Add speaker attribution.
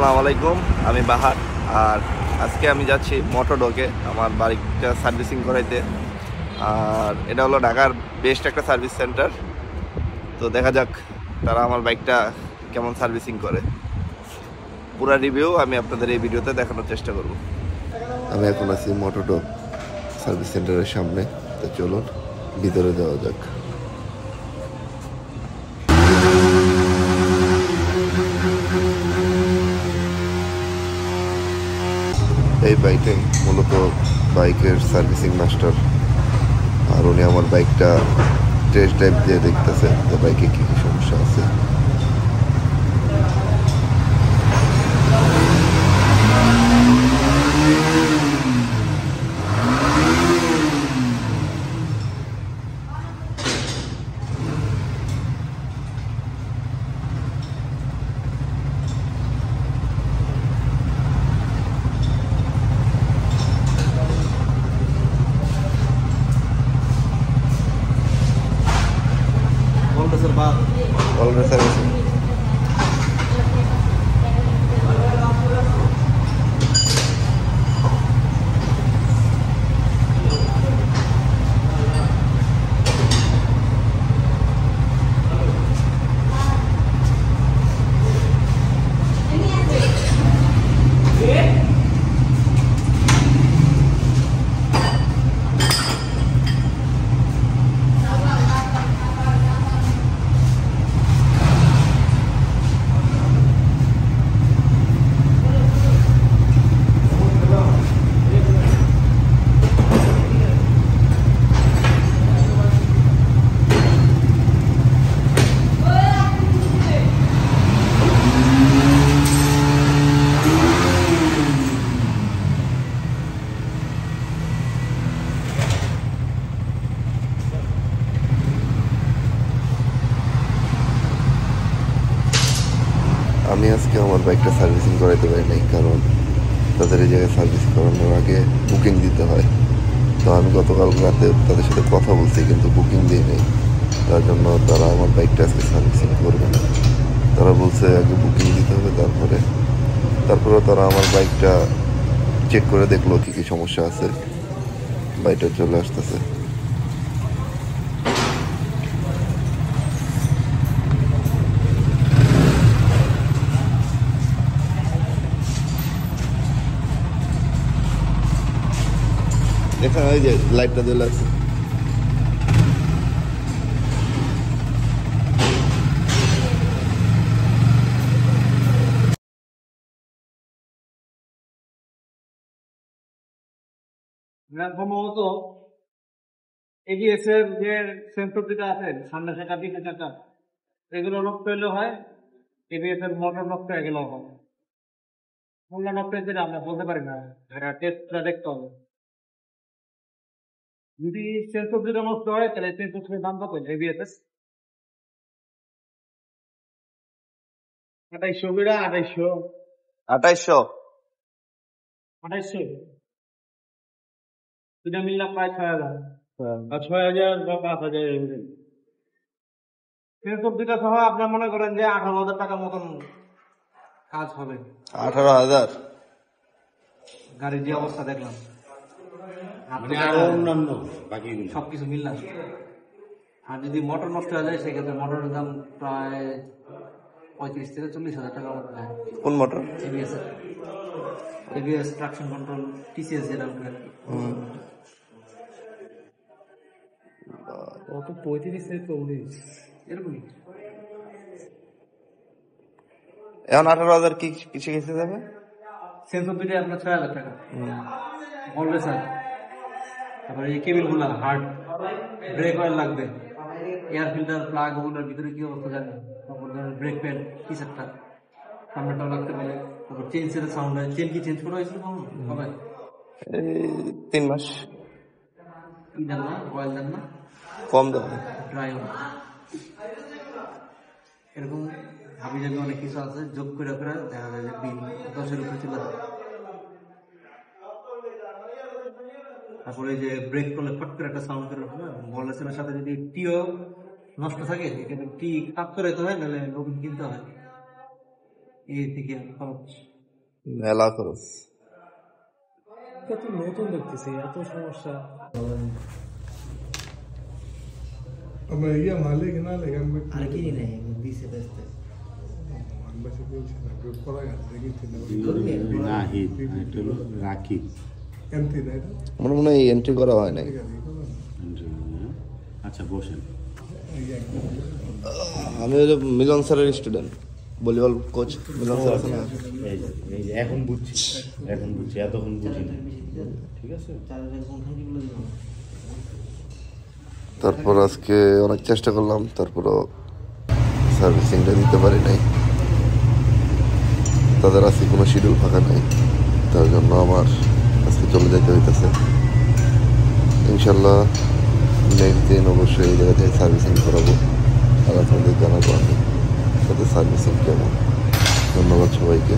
Speaker 1: আসসালামু আলাইকুম, আমি বাহার। আর আজকে আমি যাচ্ছি মোটরডোকে আমার বাইকটা সার্ভিসিং করাইতে। আর এটা হলো ঢাকার বেস্ট একটা সার্ভিস সেন্টার। তো দেখা যাক তারা আমার বাইকটা কেমন সার্ভিসিং করে। পুরো রিভিউ আমি আপনাদের এই ভিডিওতে দেখানোর চেষ্টা করব। আমি এখন আছি মোটরডো সার্ভিস সেন্টারের সামনে। তো চলুন ভিতরে যাওয়া যাক। এই বাইকে মূলত বাইকের সার্ভিসিং মাস্টার, আর উনি আমার বাইকটা টেস্ট ড্রাইভ দিয়ে দেখতেছে যে বাইকে কী কী সমস্যা আছে। অলরেডি সার্ভিসিং আমি আজকে আমার বাইকটা সার্ভিসিং করাইতে পারি নাই, কারণ তাদের এই জায়গায় সার্ভিস করানোর আগে বুকিং দিতে হয়। তো আমি গতকাল রাতে তাদের সাথে কথা বলছি, কিন্তু বুকিং দিয়ে নেই। তার জন্য তারা আমার বাইকটা আজকে সার্ভিসিং করবে না। তারা বলছে আগে বুকিং দিতে হবে, তারপরে তারা আমার বাইকটা চেক করে দেখলো কী কী সমস্যা আছে। বাইকটা চলে আসতেছে। এখানে ওই যে লাইটটা জ্বলে আছে।
Speaker 2: সম্ভবত এবিএস এর যে সেন্সর যেটা আছে সামনে সেটা পিছনে চাকা, এগুলো নষ্ট হইলে হয়। এবিএস এর মোটর নষ্ট হয়ে গেলেও হয়। কোনটা নষ্ট হয়েছে আমরা বলতে পারি না, এটা টেস্টটা দেখতে হবে। যদি সেন্সর যেটা নষ্ট হয় তাহলে সেন্সর দাম কত এবিএস এর? 2800 বিড়া 2800
Speaker 1: 2800
Speaker 2: 2800 দুটা মিললাম প্রায় 6000 আর 6000 বা 5000 সেন্সর দুটা সহ আপনার মনে করেন যে 18,000 টাকার মতন কাজ হবে।
Speaker 1: 18,000
Speaker 2: গাড়ির যে অবস্থা দেখলাম,
Speaker 3: মানে আরো অন্যান্য বাকিগুলো
Speaker 2: সবকিছু মিললাম। আর যদি মোটর নষ্ট হয়ে যায় সেক্ষেত্রে মোটরের দাম প্রায় 35 থেকে 40,000 টাকার মতো যায়।
Speaker 1: কোন মোটর?
Speaker 2: এবিএস এর এবিএস ট্রাকশন কন্ট্রোল টিসিএস যেটা কত 35 থেকে 40 এরকমই।
Speaker 1: এখন 18,000 কি কিছু কিছু যাবে?
Speaker 2: সেন্সর দুটো আপনার 6,000 টাকা অলওয়েজ। তারপরে এই কেবিল গুলা হার্ড, ব্রেক অয়েল লাগবে, এয়ার ফিল্টার প্লাগ ওগুলোর ভিতরে কি অবস্থা জানেন, তারপর ব্রেক প্যাড কিসেরটা সামনেটাও লাগতে পারে। তারপর চেন সেটের সাউন্ড হয়, চেন কি চেঞ্জ করা হয়েছিল কবে?
Speaker 1: 3 মাস।
Speaker 2: কি দেন না, অয়েল দেন না,
Speaker 1: কম দাম।
Speaker 2: ড্রাই অয়েল এরকম হাবি জাবি অনেক কিছু আছে, যোগ করে করে দেখা যায় যে বিল 10-এর উপরে চলে যায়। তারপরে যে ব্রেক করলে ফট করে একটা সাউন্ড করে বলের সাথে যদি টিও নষ্ট থাকে টি কাপ করে তো হয়, নাহলে নতুন কিনতে হয়। এই থেকে খরচ।
Speaker 1: মেলা খরচ।
Speaker 4: কত নতুন দেখতেছি, এত সমস্যা।
Speaker 5: আমরা ইয়া মালিক না লেগান
Speaker 6: আর কি নেই দিছে বেস্তে
Speaker 5: আমরা সে বলছি না কেউ করা গেল দেখি
Speaker 3: নাহিদ এটা হলো রাকিব।
Speaker 5: এমতি না এটা
Speaker 1: আমার মনে হয় এন্ট্রি করা হয় নাই।
Speaker 5: ঠিক আছে
Speaker 3: আচ্ছা বসেন।
Speaker 1: আমি হলো মিলন স্যারের স্টুডেন্ট, ভলিবল কোচ মিলন স্যার আছে না?
Speaker 3: এই যে এখন বুঝছি এতক্ষণ বুঝি না। ঠিক আছে,
Speaker 6: চালের কোনখান কি বলে দিলাম।
Speaker 1: তারপর আজকে অনেক চেষ্টা করলাম, তারপরও সার্ভিসিংটা দিতে পারি নাই। তাদের আজকে কোনো শিডিউল ফাঁকা নাই, তার জন্য আমার আজকে চলে যেতে হইতেছে। ইনশাল্লাহ নেক্সট দিন অবশ্যই এই জায়গা থেকে সার্ভিসিং করাবো, আর আপনাদের জানাবো আমি তাদের সার্ভিসিং কেমন। ধন্যবাদ সবাইকে।